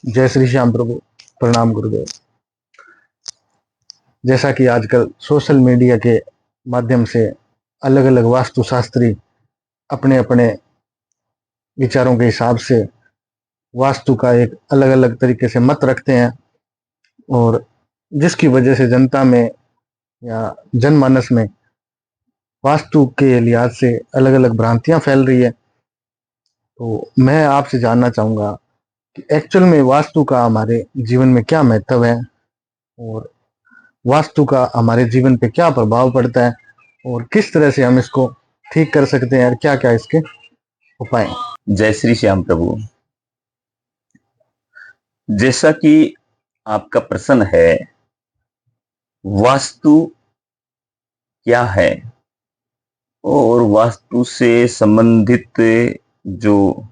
जय श्री श्याम प्रभु। प्रणाम गुरुदेव। जैसा कि आजकल सोशल मीडिया के माध्यम से अलग अलग वास्तुशास्त्री अपने अपने विचारों के हिसाब से वास्तु का एक अलग अलग तरीके से मत रखते हैं, और जिसकी वजह से जनता में या जनमानस में वास्तु के लिहाज से अलग अलग भ्रांतियां फैल रही है। तो मैं आपसे जानना चाहूँगा कि एक्चुअल में वास्तु का हमारे जीवन में क्या महत्व है, और वास्तु का हमारे जीवन पे क्या प्रभाव पड़ता है, और किस तरह से हम इसको ठीक कर सकते हैं, और क्या क्या इसके उपाय हैं। जय श्री श्याम प्रभु। जैसा कि आपका प्रश्न है, वास्तु क्या है और वास्तु से संबंधित जो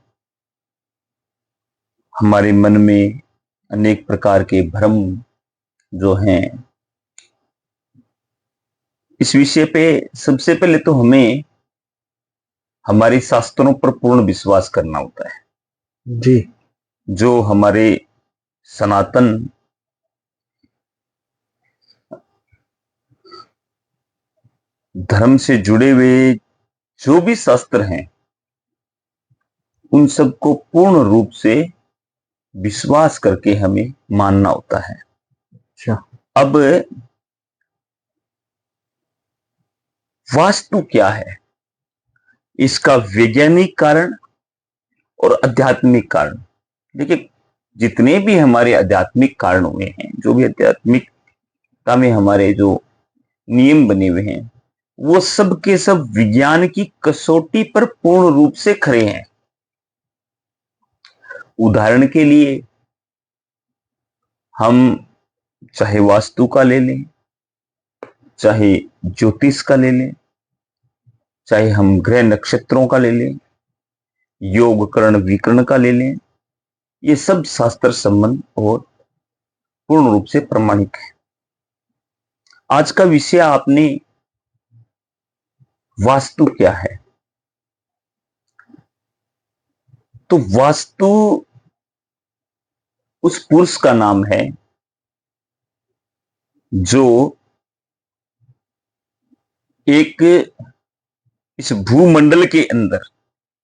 हमारे मन में अनेक प्रकार के भ्रम जो हैं, इस विषय पे सबसे पहले तो हमें हमारे शास्त्रों पर पूर्ण विश्वास करना होता है। जी। जो हमारे सनातन धर्म से जुड़े हुए जो भी शास्त्र हैं, उन सबको पूर्ण रूप से विश्वास करके हमें मानना होता है। अच्छा। अब वास्तु क्या है, इसका वैज्ञानिक कारण और आध्यात्मिक कारण। देखिए, जितने भी हमारे आध्यात्मिक कारण हुए हैं, जो भी आध्यात्मिकता में हमारे जो नियम बने हुए हैं, वो सब के सब विज्ञान की कसौटी पर पूर्ण रूप से खरे हैं। उदाहरण के लिए हम चाहे वास्तु का ले लें, चाहे ज्योतिष का ले लें, चाहे हम ग्रह नक्षत्रों का ले लें, योग करण विकर्ण का ले लें, ये सब शास्त्र संबंध और पूर्ण रूप से प्रमाणिक है। आज का विषय आपने वास्तु क्या है, तो वास्तु उस पुरुष का नाम है जो एक इस भूमंडल के अंदर,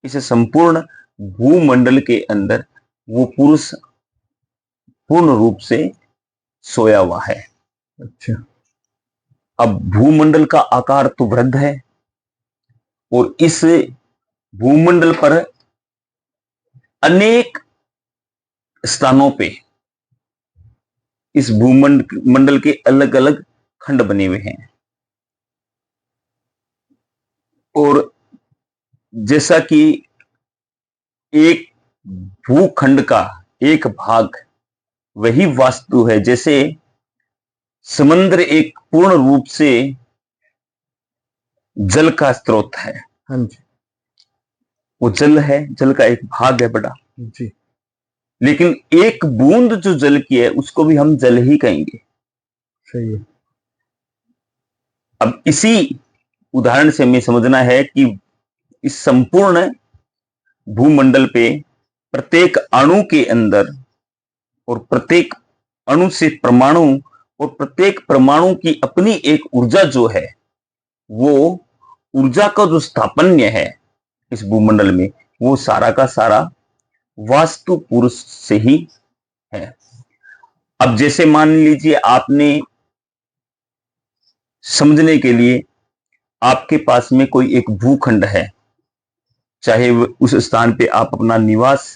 इस संपूर्ण भूमंडल के अंदर वो पुरुष पूर्ण रूप से सोया हुआ है। अच्छा। अब भूमंडल का आकार तो वृहद है, और इस भूमंडल पर अनेक स्थानों पे इस भूमंडल के अलग अलग खंड बने हुए हैं। और जैसा कि एक भूखंड का एक भाग वही वास्तु है, जैसे समुद्र एक पूर्ण रूप से जल का स्रोत है। हाँ जी। वो जल है, जल का एक भाग है बड़ा जी। लेकिन एक बूंद जो जल की है उसको भी हम जल ही कहेंगे। सही है। अब इसी उदाहरण से हमें समझना है कि इस संपूर्ण भूमंडल पे प्रत्येक अणु के अंदर, और प्रत्येक अणु से परमाणु, और प्रत्येक परमाणु की अपनी एक ऊर्जा जो है, वो ऊर्जा का जो स्थापन्य है इस भूमंडल में, वो सारा का सारा वास्तु पुरुष से ही है। अब जैसे मान लीजिए, आपने समझने के लिए, आपके पास में कोई एक भूखंड है, चाहे उस स्थान पे आप अपना निवास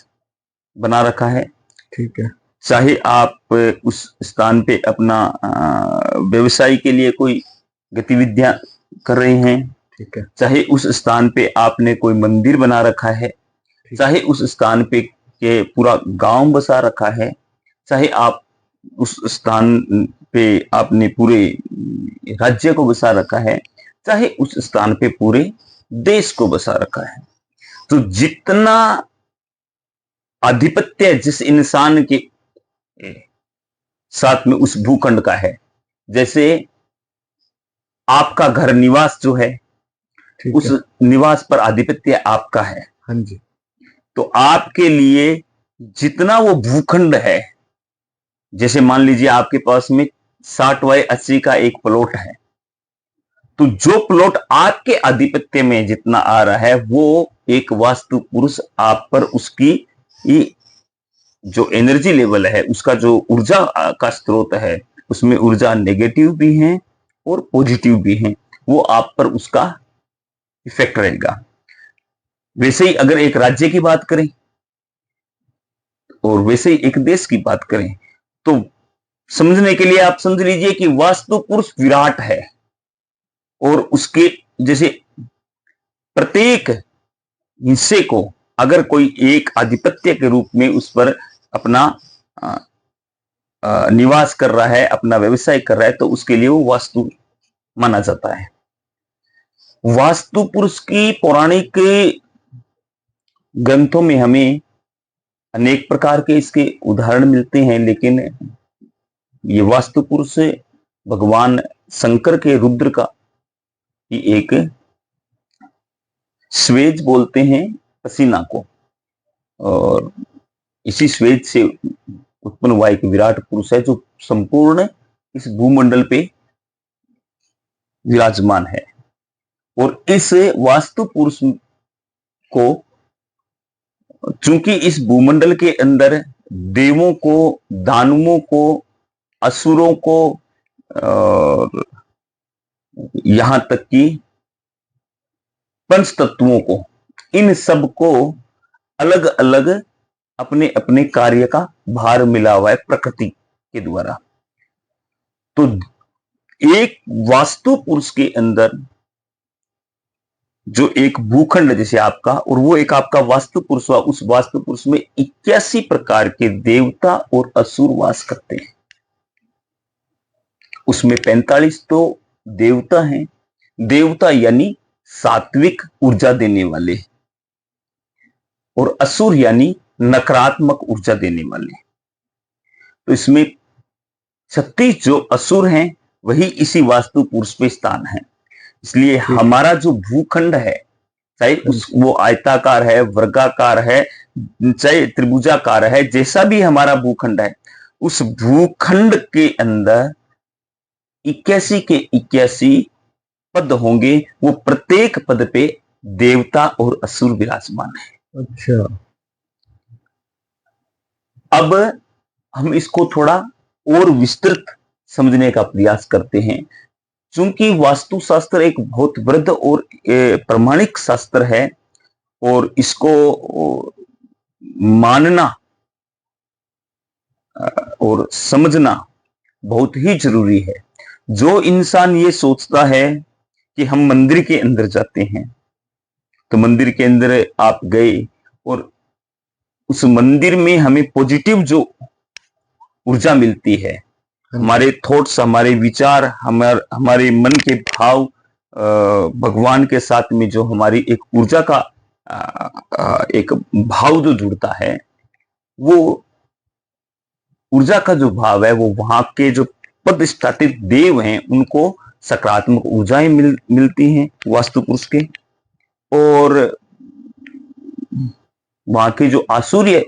बना रखा है, ठीक है, चाहे आप उस स्थान पे अपना व्यवसाय के लिए कोई गतिविधियां कर रहे हैं, ठीक है, चाहे उस स्थान पे आपने कोई मंदिर बना रखा है, चाहे उस स्थान पे के पूरा गांव बसा रखा है, चाहे आप उस स्थान पे आपने पूरे राज्य को बसा रखा है, चाहे उस स्थान पे पूरे देश को बसा रखा है। तो जितना आधिपत्य जिस इंसान के साथ में उस भूखंड का है, जैसे आपका घर निवास जो है, उस निवास पर आधिपत्य आपका है। हाँ जी। तो आपके लिए जितना वो भूखंड है, जैसे मान लीजिए आपके पास में 60/80 का एक प्लॉट है, तो जो प्लॉट आपके आधिपत्य में जितना आ रहा है वो एक वास्तु पुरुष आप पर उसकी जो एनर्जी लेवल है, उसका जो ऊर्जा का स्रोत है, उसमें ऊर्जा नेगेटिव भी है और पॉजिटिव भी है, वो आप पर उसका इफेक्ट रहेगा। वैसे ही अगर एक राज्य की बात करें और वैसे ही एक देश की बात करें, तो समझने के लिए आप समझ लीजिए कि वास्तु पुरुष विराट है और उसके जैसे प्रत्येक हिस्से को अगर कोई एक आधिपत्य के रूप में उस पर अपना निवास कर रहा है, अपना व्यवसाय कर रहा है, तो उसके लिए वो वास्तु माना जाता है। वास्तु पुरुष की पौराणिक ग्रंथों में हमें अनेक प्रकार के इसके उदाहरण मिलते हैं, लेकिन ये वास्तु पुरुष भगवान शंकर के रुद्र का ही एक स्वेज बोलते हैं पसीना को, और इसी स्वेज से उत्पन्न हुआ एक विराट पुरुष है जो संपूर्ण इस भूमंडल पे विराजमान है। और इस वास्तु पुरुष को, चूंकि इस भूमंडल के अंदर देवों को, दानवों को, असुरों को और यहां तक कि पंच तत्वों को, इन सब को अलग अलग अपने अपने कार्य का भार मिला हुआ है प्रकृति के द्वारा। तो एक वास्तु पुरुष के अंदर जो एक भूखंड जैसे आपका, और वो एक आपका वास्तु पुरुष हुआ, उस वास्तु पुरुष में 81 प्रकार के देवता और असुर वास करते हैं। उसमें 45 तो देवता हैं, देवता यानी सात्विक ऊर्जा देने वाले, और असुर यानी नकारात्मक ऊर्जा देने वाले। तो इसमें 36 जो असुर हैं वही इसी वास्तु पुरुष पे स्थान है। इसलिए हमारा जो भूखंड है, चाहे वो आयताकार है, वर्गाकार है, चाहे त्रिभुजाकार है, जैसा भी हमारा भूखंड है, उस भूखंड के अंदर 81 के 81 पद होंगे। वो प्रत्येक पद पे देवता और असुर विराजमान है। अच्छा, अब हम इसको थोड़ा और विस्तृत समझने का प्रयास करते हैं। चूंकि वास्तुशास्त्र एक बहुत वृद्ध और प्रमाणिक शास्त्र है, और इसको मानना और समझना बहुत ही जरूरी है। जो इंसान ये सोचता है कि हम मंदिर के अंदर जाते हैं, तो मंदिर के अंदर आप गए और उस मंदिर में हमें पॉजिटिव जो ऊर्जा मिलती है, हमारे थॉट्स, हमारे विचार, हमारे मन के भाव, भगवान के साथ में जो हमारी एक ऊर्जा का एक भाव जो जुड़ता है, वो ऊर्जा का जो भाव है, वो वहां के जो प्रतिष्ठापित देव हैं उनको सकारात्मक ऊर्जाएं मिलती हैं वास्तु पुरुष के, और वहां के जो आसुर्य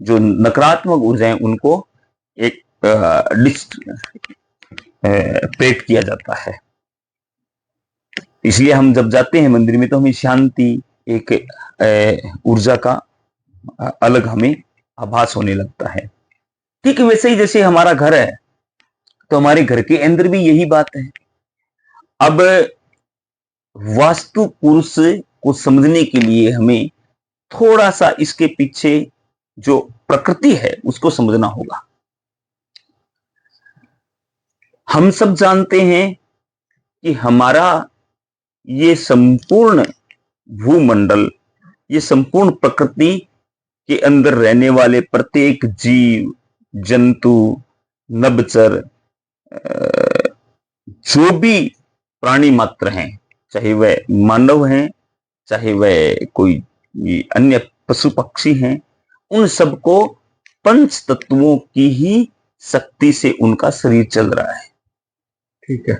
जो नकारात्मक ऊर्जाएं उनको एक पेट किया जाता है। इसलिए हम जब जाते हैं मंदिर में तो हमें शांति, एक ऊर्जा का अलग हमें आभास होने लगता है। ठीक वैसे ही जैसे हमारा घर है, तो हमारे घर के अंदर भी यही बात है। अब वास्तु पुरुष को समझने के लिए हमें थोड़ा सा इसके पीछे जो प्रकृति है उसको समझना होगा। हम सब जानते हैं कि हमारा ये संपूर्ण भूमंडल, ये संपूर्ण प्रकृति के अंदर रहने वाले प्रत्येक जीव, जंतु, नभचर, जो भी प्राणी मात्र हैं, चाहे वह मानव हैं, चाहे वह कोई अन्य पशु पक्षी हैं, उन सबको पंच तत्वों की ही शक्ति से उनका शरीर चल रहा है। ठीक है।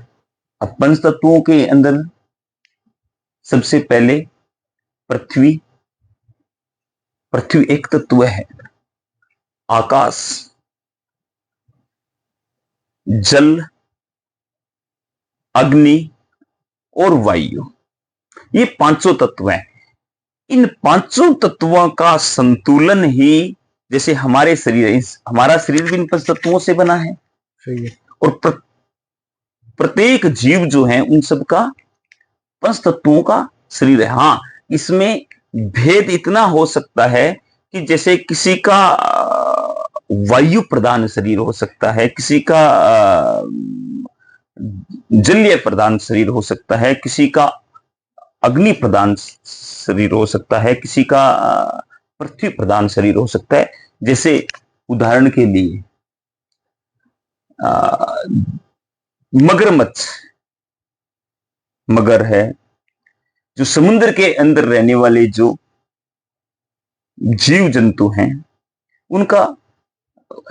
अब पंच तत्वों के अंदर सबसे पहले पृथ्वी एक तत्व है। आकाश, जल, अग्नि और वायु, ये पांचों तत्व हैं। इन पांचों तत्वों का संतुलन ही, जैसे हमारे शरीर, हमारा शरीर भी इन पंच तत्वों से बना है, सही है। और प्रत्येक जीव जो है उन सब का पंच तत्वों का शरीर है। हाँ, इसमें भेद इतना हो सकता है कि जैसे किसी का वायु प्रधान शरीर हो सकता है, किसी का जलीय प्रधान शरीर हो सकता है, किसी का अग्नि प्रधान शरीर हो सकता है, किसी का पृथ्वी प्रधान शरीर हो सकता है। जैसे उदाहरण के लिए मगरमच्छ, मगर है, जो समुद्र के अंदर रहने वाले जो जीव जंतु हैं, उनका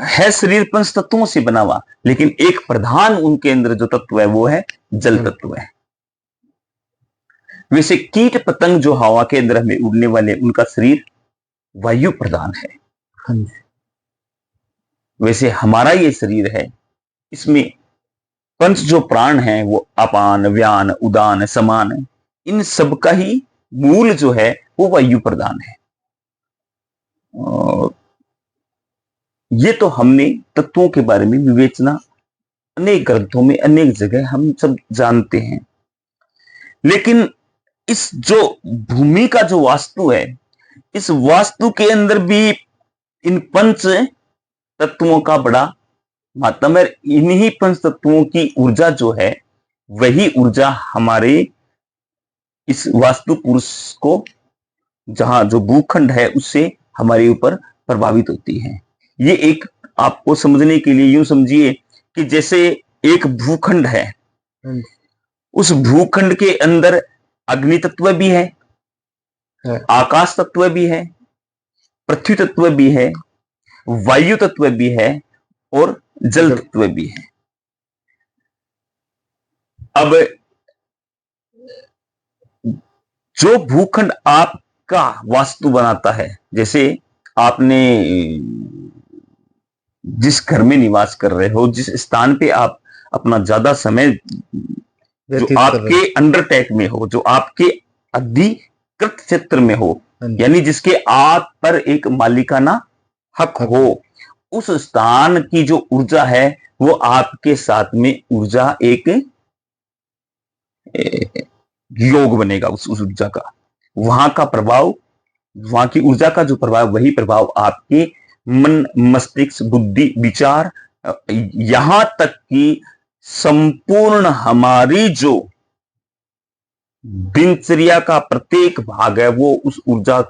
है शरीर पंच तत्वों से बना हुआ, लेकिन एक प्रधान उनके अंदर जो तत्व है वो है जल तत्व है। वैसे कीट पतंग जो हवा के अंदर हमें उड़ने वाले, उनका शरीर वायु प्रधान है। हाँ जी। वैसे हमारा ये शरीर है, इसमें पंच जो प्राण हैं वो अपान, व्यान, उदान, समान, इन सब का ही मूल जो है वो वायु प्रधान है। और ये तो हमने तत्वों के बारे में विवेचना अनेक ग्रंथों में, अनेक जगह हम सब जानते हैं। लेकिन इस जो भूमि का जो वास्तु है, इस वास्तु के अंदर भी इन पंच तत्वों का बड़ा महत्व है। इन्हीं पंच तत्वों की ऊर्जा जो है, वही ऊर्जा हमारे इस वास्तु पुरुष को, जहां जो भूखंड है, उससे हमारे ऊपर प्रभावित होती है। ये एक आपको समझने के लिए यूं समझिए कि जैसे एक भूखंड है, उस भूखंड के अंदर अग्नि तत्व भी है, आकाश तत्व भी है, पृथ्वी तत्व भी है, वायु तत्व भी है और जल तत्व भी है। अब जो भूखंड आपका वास्तु बनाता है, जैसे आपने जिस घर में निवास कर रहे हो, जिस स्थान पे आप अपना ज्यादा समय जो आपके अंडर टैक में हो, जो आपके अधिकृत क्षेत्र में हो, यानी जिसके आप पर एक मालिकाना हक हो, उस स्थान की जो ऊर्जा है वो आपके साथ में ऊर्जा एक योग बनेगा। उस ऊर्जा का, वहां का प्रभाव, वहां की ऊर्जा का जो प्रभाव, वही प्रभाव आपके मन, मस्तिष्क, बुद्धि, विचार, यहां तक कि संपूर्ण हमारी जो दिनचर्या का प्रत्येक भाग है वो उस ऊर्जा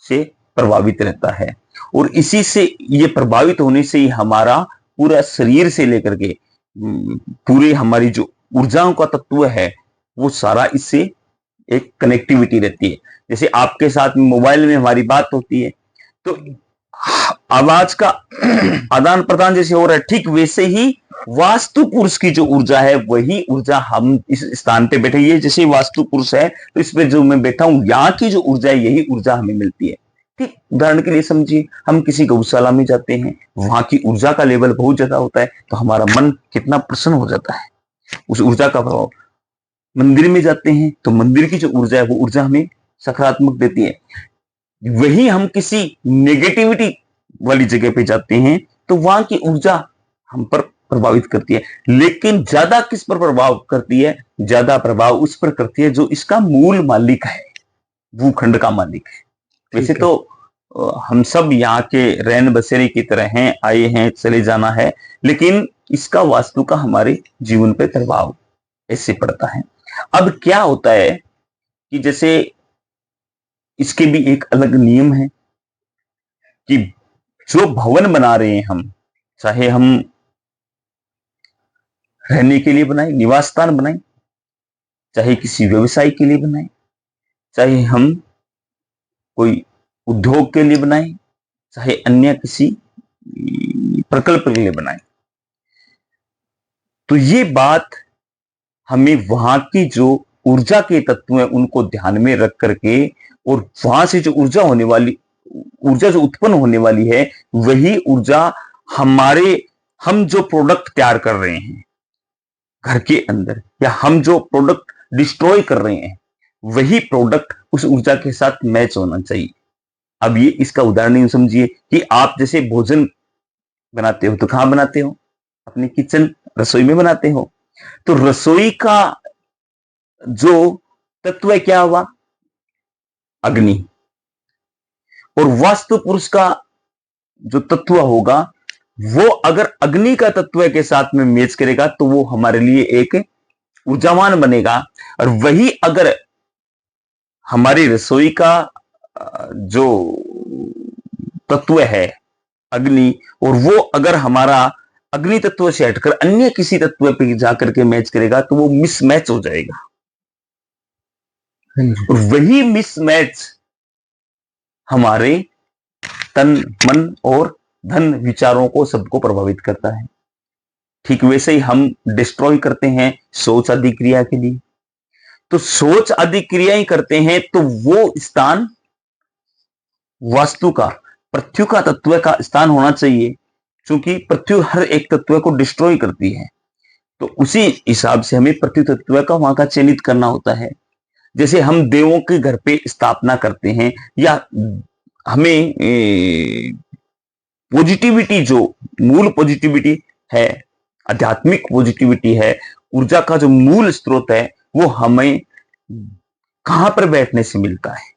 से प्रभावित रहता है। और इसी से, ये प्रभावित होने से ही हमारा पूरा शरीर से लेकर के पूरी हमारी जो ऊर्जाओं का तत्व है वो सारा इससे एक कनेक्टिविटी रहती है। जैसे आपके साथ मोबाइल में हमारी बात होती है तो आवाज का आदान प्रदान जैसे हो रहा है, ठीक वैसे ही वास्तु पुरुष की जो ऊर्जा है वही ऊर्जा हम इस स्थान पे बैठे, ये जैसे वास्तु पुरुष है तो इस पे जो मैं बैठा हूं, यहाँ की जो ऊर्जा है यही ऊर्जा हमें मिलती है। ठीक उदाहरण के लिए समझिए, हम किसी गौशाला में जाते हैं, वहां की ऊर्जा का लेवल बहुत ज्यादा होता है तो हमारा मन कितना प्रसन्न हो जाता है, उस ऊर्जा का प्रभाव। मंदिर में जाते हैं तो मंदिर की जो ऊर्जा है वो ऊर्जा हमें सकारात्मक देती है। वही हम किसी नेगेटिविटी वाली जगह पे जाते हैं तो वहां की ऊर्जा हम पर प्रभावित करती है। लेकिन ज्यादा किस पर प्रभाव करती है? ज्यादा प्रभाव उस पर करती है जो इसका मूल मालिक है, भूखंड का मालिक है। वैसे तो हम सब यहाँ के रैन बसेरे की तरह हैं, आए हैं, चले जाना है, लेकिन इसका वास्तु का हमारे जीवन पे प्रभाव ऐसे पड़ता है। अब क्या होता है कि जैसे इसके भी एक अलग नियम है कि जो भवन बना रहे हैं हम, चाहे हम रहने के लिए बनाए, निवास स्थान बनाए, चाहे किसी व्यवसाय के लिए बनाए, चाहे हम कोई उद्योग के लिए बनाए, चाहे अन्य किसी प्रकल्प के लिए बनाए, तो ये बात हमें वहां की जो ऊर्जा के तत्व हैं उनको ध्यान में रख करके, और वहां से जो ऊर्जा होने वाली ऊर्जा जो उत्पन्न होने वाली है वही ऊर्जा हम जो प्रोडक्ट तैयार कर रहे हैं घर के अंदर, या हम जो प्रोडक्ट डिस्ट्रॉय कर रहे हैं, वही प्रोडक्ट उस ऊर्जा के साथ मैच होना चाहिए। अब ये इसका उदाहरण यूं समझिए कि आप जैसे भोजन बनाते हो तो कहां बनाते हो? अपने किचन, रसोई में बनाते हो। तो रसोई का जो तत्व है क्या हुआ? अग्नि। और वास्तु पुरुष का जो तत्व होगा वो अगर अग्नि का तत्व के साथ में मैच करेगा तो वो हमारे लिए एक ऊर्जावान बनेगा। और वही अगर हमारी रसोई का जो तत्व है अग्नि, और वो अगर हमारा अग्नि तत्व से हटकर अन्य किसी तत्व पे जाकर के मैच करेगा तो वो मिसमैच हो जाएगा। और वही मिसमैच हमारे तन, मन और धन विचारों को सबको प्रभावित करता है। ठीक वैसे ही हम डिस्ट्रॉय करते हैं सोच आदि क्रिया के लिए। तो सोच आदि क्रिया ही करते हैं तो वो स्थान वास्तु का, पृथ्वी का तत्व का स्थान होना चाहिए, क्योंकि पृथ्वी हर एक तत्व को डिस्ट्रॉय करती है। तो उसी हिसाब से हमें पृथ्वी तत्व का वहां का चयनित करना होता है। जैसे हम देवों के घर पे स्थापना करते हैं, या हमें पॉजिटिविटी, जो मूल पॉजिटिविटी है, आध्यात्मिक पॉजिटिविटी है, ऊर्जा का जो मूल स्रोत है, वो हमें कहां पर बैठने से मिलता है?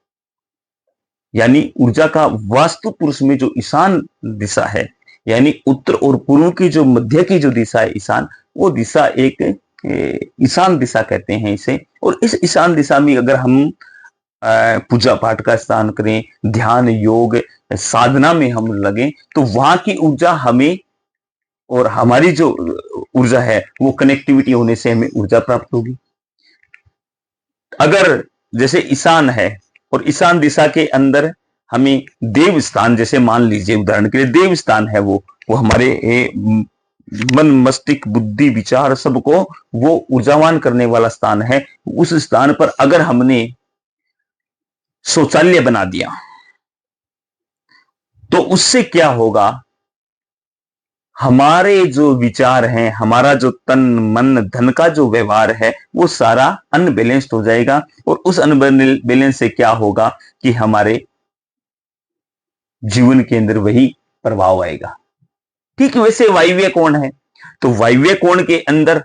यानी ऊर्जा का वास्तु पुरुष में जो ईशान दिशा है, यानी उत्तर और पूर्व की जो मध्य की जो दिशा है ईशान, वो दिशा एक ईशान दिशा कहते हैं इसे। और इस ईशान दिशा में अगर हम पूजा पाठ का स्थान करें, ध्यान योग साधना में हम लगे, तो वहां की ऊर्जा हमें, और हमारी जो ऊर्जा है वो कनेक्टिविटी होने से हमें ऊर्जा प्राप्त होगी। अगर जैसे ईशान है और ईशान दिशा के अंदर हमें देव स्थान, जैसे मान लीजिए उदाहरण के लिए देव स्थान है, वो हमारे मन मस्तिष्क बुद्धि विचार सबको वो ऊर्जावान करने वाला स्थान है। उस स्थान पर अगर हमने शौचालय बना दिया तो उससे क्या होगा? हमारे जो विचार हैं, हमारा जो तन मन धन का जो व्यवहार है, वो सारा अनबैलेंस्ड हो जाएगा। और उस अनबैलेंस से क्या होगा कि हमारे जीवन के अंदर वही प्रभाव आएगा। ठीक वैसे वायव्य कोण है, तो वायव्य कोण के अंदर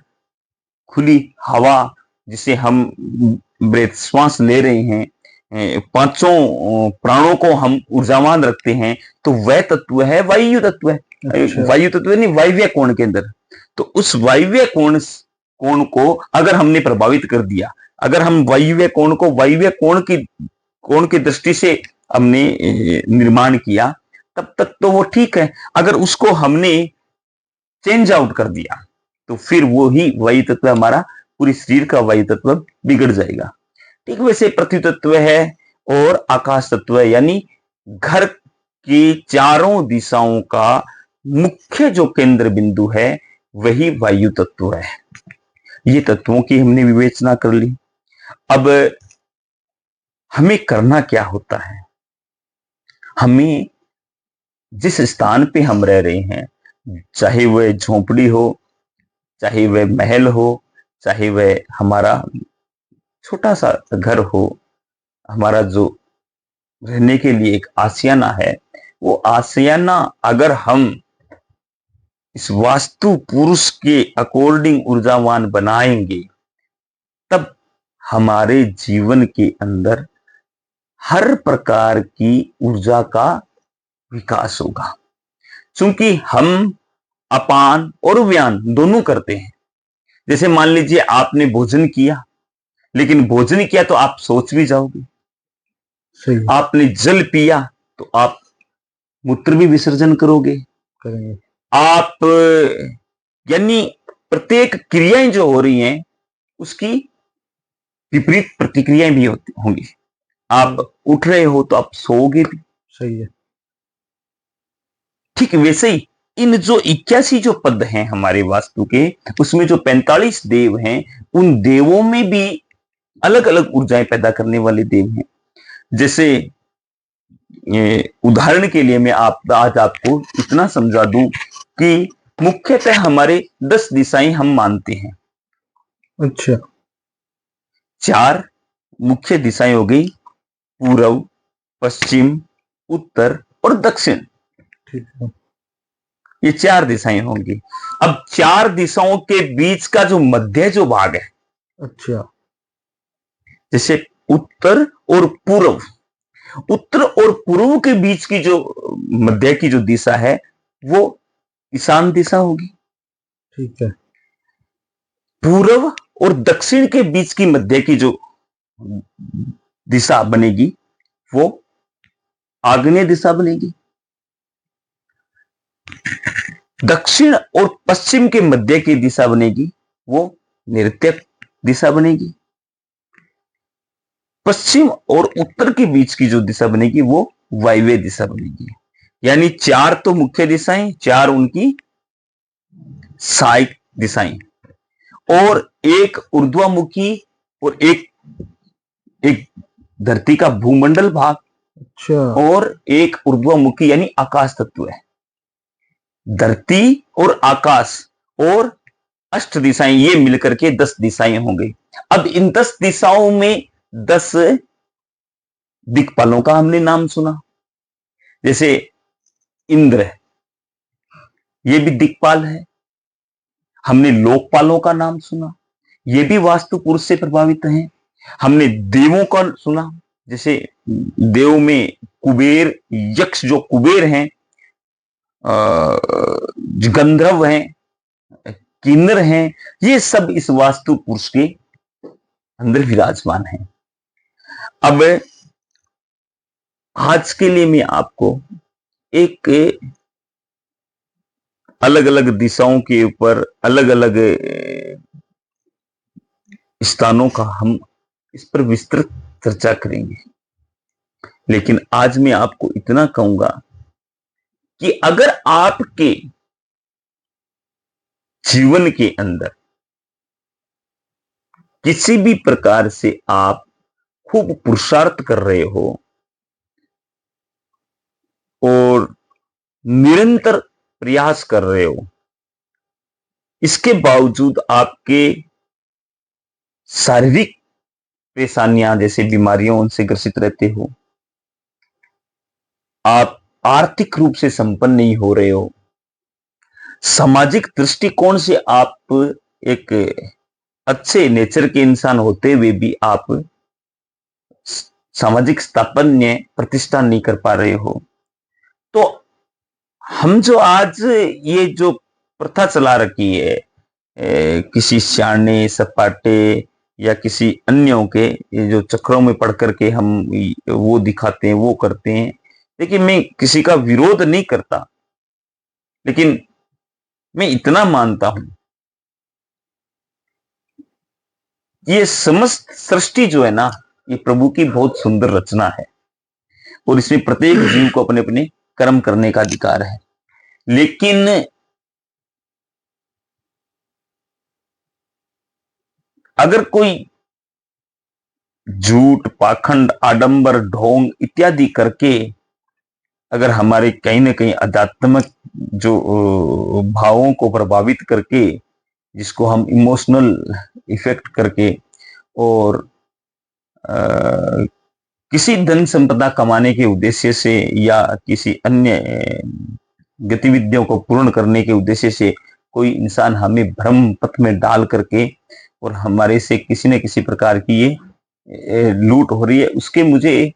खुली हवा, जिसे हम ब्रेथ श्वास ले रहे हैं, पांचों प्राणों को हम ऊर्जावान रखते हैं, तो वह तत्व है वायु तत्व है। अच्छा। वायु तत्व नहीं, वायव्य कोण के अंदर। तो उस वायव्य कोण को अगर हमने प्रभावित कर दिया, अगर हम वायव्य कोण को वायव्य कोण की दृष्टि से हमने निर्माण किया, तब तक तो वो ठीक है। अगर उसको हमने चेंज आउट कर दिया तो फिर वो ही वायु तत्व, हमारा पूरी शरीर का वायु तत्व बिगड़ जाएगा। ठीक वैसे पृथ्वी तत्व है और आकाश तत्व है, यानी घर की चारों दिशाओं का मुख्य जो केंद्र बिंदु है वही वायु तत्व है। ये तत्वों की हमने विवेचना कर ली। अब हमें करना क्या होता है? हमें जिस स्थान पे हम रह रहे हैं, चाहे वह झोपड़ी हो, चाहे वह महल हो, चाहे वह हमारा छोटा सा घर हो, हमारा जो रहने के लिए एक आशियाना है, वो आशियाना अगर हम इस वास्तु पुरुष के अकॉर्डिंग ऊर्जावान बनाएंगे, तब हमारे जीवन के अंदर हर प्रकार की ऊर्जा का विकास होगा। क्योंकि हम अपान और व्यान दोनों करते हैं। जैसे मान लीजिए आपने भोजन किया, लेकिन भोजन किया तो आप सोच भी जाओगे। सही आपने जल पिया तो आप मूत्र भी विसर्जन करोगे। करेंगे। आप यानी प्रत्येक क्रियाएं जो हो रही हैं उसकी विपरीत प्रतिक्रियाएं भी होंगी। आप उठ रहे हो तो आप सोओगे भी। सही है। ठीक वैसे ही इन जो 81 जो पद हैं हमारे वास्तु के, उसमें जो 45 देव हैं, उन देवों में भी अलग अलग ऊर्जाएं पैदा करने वाले देव हैं। जैसे उदाहरण के लिए मैं आज आपको इतना समझा दूं कि मुख्यतः हमारे 10 दिशाएं हम मानते हैं। अच्छा। 4 मुख्य दिशाएं हो गई, पूर्व, पश्चिम, उत्तर और दक्षिण। ठीक है। ये 4 दिशाएं होंगी। अब 4 दिशाओं के बीच का जो मध्य जो भाग है, अच्छा। जैसे उत्तर और पूर्व, उत्तर और पूर्व के बीच की जो मध्य की जो दिशा है वो ईशान दिशा होगी। ठीक है। पूर्व और दक्षिण के बीच की मध्य की जो दिशा बनेगी वो आग्नेय दिशा बनेगी। दक्षिण और पश्चिम के मध्य की दिशा बनेगी वो नैऋत्य दिशा बनेगी। पश्चिम और उत्तर के बीच की जो दिशा बनेगी वो वायव्य दिशा बनेगी। यानी 4 तो मुख्य दिशाएं, 4 उनकी सहायक दिशाएं, और एक ऊर्ध्वमुखी और एक धरती का भूमंडल भाग, अच्छा। और एक ऊर्ध्वमुखी यानी आकाश तत्व है। धरती और आकाश और अष्ट दिशाएं, ये मिलकर के 10 दिशाएं होंगी। अब इन 10 दिशाओं में 10 दिक्पालों का हमने नाम सुना। जैसे इंद्र, ये भी दिक्पाल है। हमने लोकपालों का नाम सुना, ये भी वास्तु पुरुष से प्रभावित हैं। हमने देवों का सुना, जैसे देव में कुबेर, यक्ष जो कुबेर हैं, गंधर्व हैं, किन्नर हैं, ये सब इस वास्तु पुरुष के अंदर विराजमान हैं। अब आज के लिए मैं आपको एक अलग अलग दिशाओं के ऊपर अलग अलग स्थानों का हम इस पर विस्तृत चर्चा करेंगे। लेकिन आज मैं आपको इतना कहूंगा कि अगर आपके जीवन के अंदर किसी भी प्रकार से आप खूब पुरुषार्थ कर रहे हो और निरंतर प्रयास कर रहे हो, इसके बावजूद आपके शारीरिक परेशानियां जैसे बीमारियों उनसे ग्रसित रहते हो, आप आर्थिक रूप से संपन्न नहीं हो रहे हो, सामाजिक दृष्टिकोण से आप एक अच्छे नेचर के इंसान होते हुए भी आप सामाजिक स्थापन्य प्रतिष्ठा नहीं कर पा रहे हो, तो हम जो आज ये जो प्रथा चला रखी है किसी सियाने सपाटे या किसी अन्यों के ये जो चक्रों में पढ़ करके हम वो दिखाते हैं, वो करते हैं। देखिए, मैं किसी का विरोध नहीं करता, लेकिन मैं इतना मानता हूं ये समस्त सृष्टि जो है ना, ये प्रभु की बहुत सुंदर रचना है और इसमें प्रत्येक जीव को अपने अपने कर्म करने का अधिकार है। लेकिन अगर कोई झूठ, पाखंड, आडंबर, ढोंग इत्यादि करके अगर हमारे कहीं ना कहीं आध्यात्मिक जो भावों को प्रभावित करके, जिसको हम इमोशनल इफेक्ट करके और किसी धन संपदा कमाने के उद्देश्य से या किसी अन्य गतिविधियों को पूर्ण करने के उद्देश्य से कोई इंसान हमें भ्रम पथ में डाल करके और हमारे से किसी न किसी प्रकार की ये लूट हो रही है, उसके मुझे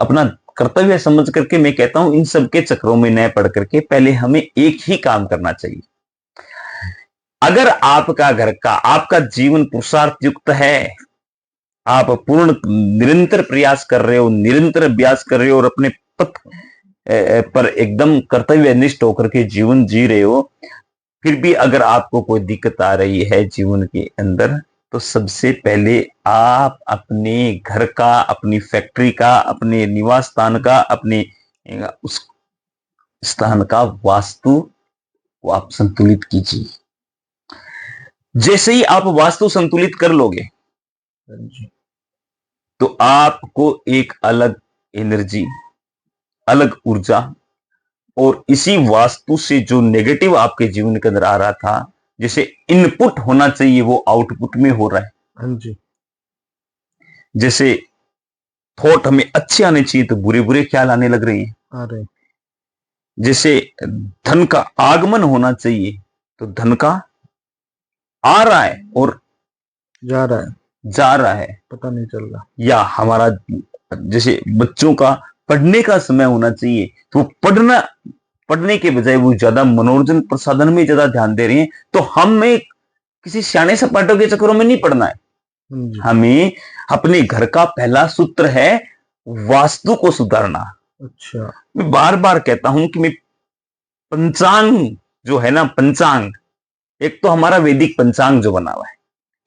अपना कर्तव्य समझ करके मैं कहता हूं इन सब के चक्रों में न पड़ करके पहले हमें एक ही काम करना चाहिए। अगर आपका घर का, आपका जीवन पुरुषार्थ युक्त है, आप पूर्ण निरंतर प्रयास कर रहे हो, निरंतर अभ्यास कर रहे हो और अपने पथ पर एकदम कर्तव्यनिष्ठ होकर के जीवन जी रहे हो, फिर भी अगर आपको कोई दिक्कत आ रही है जीवन के अंदर, तो सबसे पहले आप अपने घर का, अपनी फैक्ट्री का, अपने निवास स्थान का, अपने उस स्थान का वास्तु को आप संतुलित कीजिए। जैसे ही आप वास्तु संतुलित कर लोगे, तो आपको एक अलग एनर्जी, अलग ऊर्जा, और इसी वास्तु से जो नेगेटिव आपके जीवन के अंदर आ रहा था, जैसे इनपुट होना चाहिए वो आउटपुट में हो रहा है। हाँ जी। जैसे थॉट हमें अच्छे आने चाहिए तो बुरे बुरे ख्याल आने लग रहे हैं। आ रहे। जैसे धन का आगमन होना चाहिए तो धन का आ रहा है और जा रहा है, जा रहा है, पता नहीं चल रहा। या हमारा जैसे बच्चों का पढ़ने का समय होना चाहिए तो वो पढ़ने के बजाय वो ज्यादा मनोरंजन प्रसाधन में ज्यादा ध्यान दे रहे हैं। तो हमें किसी सियाने सपाटों के चक्करों में नहीं पड़ना है। हाँ जी। हमें अपने घर का पहला सूत्र है वास्तु को सुधारना। अच्छा। मैं बार बार कहता हूं कि मैं पंचांग जो है ना, पंचांग, एक तो हमारा वैदिक पंचांग जो बना हुआ है,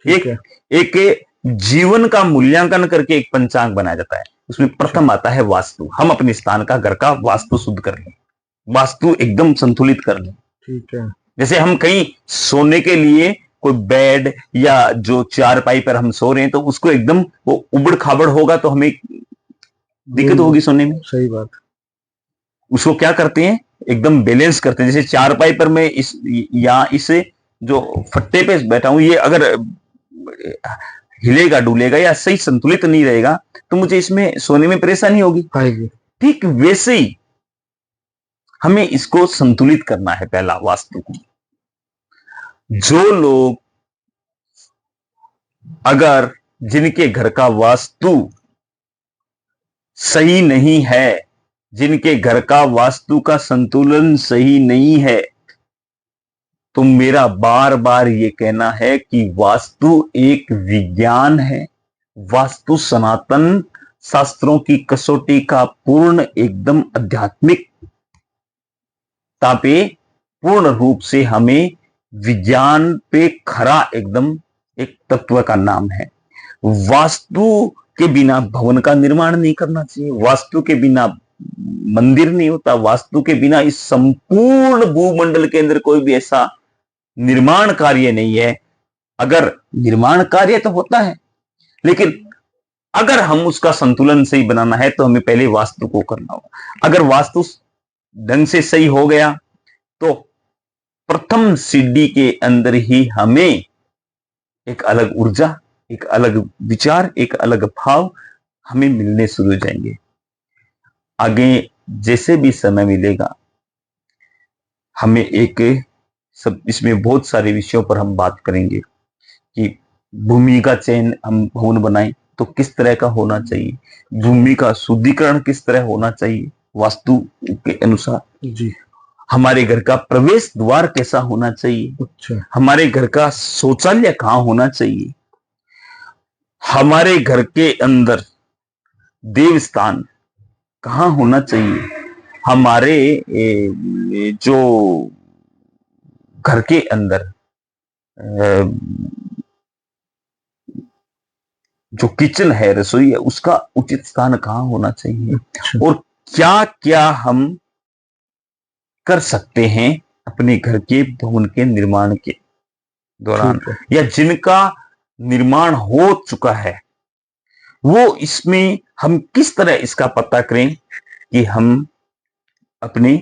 ठीक है। एक जीवन का मूल्यांकन करके एक पंचांग बनाया जाता है। उसमें प्रथम आता है वास्तु। हम अपने स्थान का, घर का वास्तु शुद्ध कर लें, वास्तु एकदम संतुलित कर लें। ठीक है। जैसे हम कहीं सोने के लिए कोई बेड या जो चारपाई पर हम सो रहे हैं तो उसको एकदम वो उबड़ खाबड़ होगा तो हमें दिक्कत होगी सोने में। सही बात। उसको क्या करते हैं, एकदम बैलेंस करते हैं। जैसे चारपाई पर मैं इस जो फट्टे पे बैठा हूं, ये अगर हिलेगा डुलेगा या सही संतुलित नहीं रहेगा तो मुझे इसमें सोने में परेशानी होगी। आएगी। ठीक वैसे ही हमें इसको संतुलित करना है, पहला वास्तु को। जो लोग अगर जिनके घर का वास्तु सही नहीं है, जिनके घर का वास्तु का संतुलन सही नहीं है, तो मेरा बार बार ये कहना है कि वास्तु एक विज्ञान है। वास्तु सनातन शास्त्रों की कसौटी का पूर्ण एकदम आध्यात्मिक पे पूर्ण रूप से हमें विज्ञान पे खरा एकदम एक तत्व का नाम है। वास्तु के बिना भवन का निर्माण नहीं करना चाहिए, वास्तु के बिना मंदिर नहीं होता, वास्तु के बिना इस संपूर्ण भूमंडल के अंदर कोई भी ऐसा निर्माण कार्य नहीं है। अगर निर्माण कार्य तो होता है, लेकिन अगर हम उसका संतुलन सही बनाना है तो हमें पहले वास्तु को करना होगा। अगर वास्तु ढंग से सही हो गया तो प्रथम सीढ़ी के अंदर ही हमें एक अलग ऊर्जा, एक अलग विचार, एक अलग भाव हमें मिलने शुरू हो जाएंगे। आगे जैसे भी समय मिलेगा हमें एक सब इसमें बहुत सारे विषयों पर हम बात करेंगे कि भूमि का चयन हम भवन बनाएं तो किस तरह का होना चाहिए, भूमि का शुद्धिकरण किस तरह होना चाहिए वास्तु के अनुसार जी। हमारे घर का प्रवेश द्वार कैसा होना चाहिए, अच्छा। हमारे घर का शौचालय कहां होना चाहिए, हमारे घर के अंदर देव स्थान कहां होना चाहिए, हमारे जो घर के अंदर जो किचन है, रसोई है, उसका उचित स्थान कहां होना चाहिए, अच्छा। और क्या क्या हम कर सकते हैं अपने घर के भवन के निर्माण के दौरान, या जिनका निर्माण हो चुका है वो इसमें हम किस तरह इसका पता करें कि हम अपने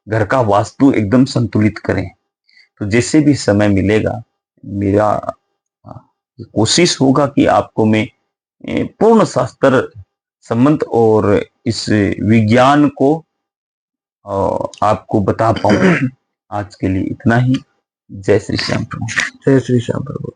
घर का वास्तु एकदम संतुलित करें। तो जैसे भी समय मिलेगा मेरा कोशिश होगा कि आपको मैं पूर्ण शास्त्र संबंध और इस विज्ञान को आपको बता पाऊं। आज के लिए इतना ही। जय श्री श्याम प्रभु। जय श्री श्याम प्रभु।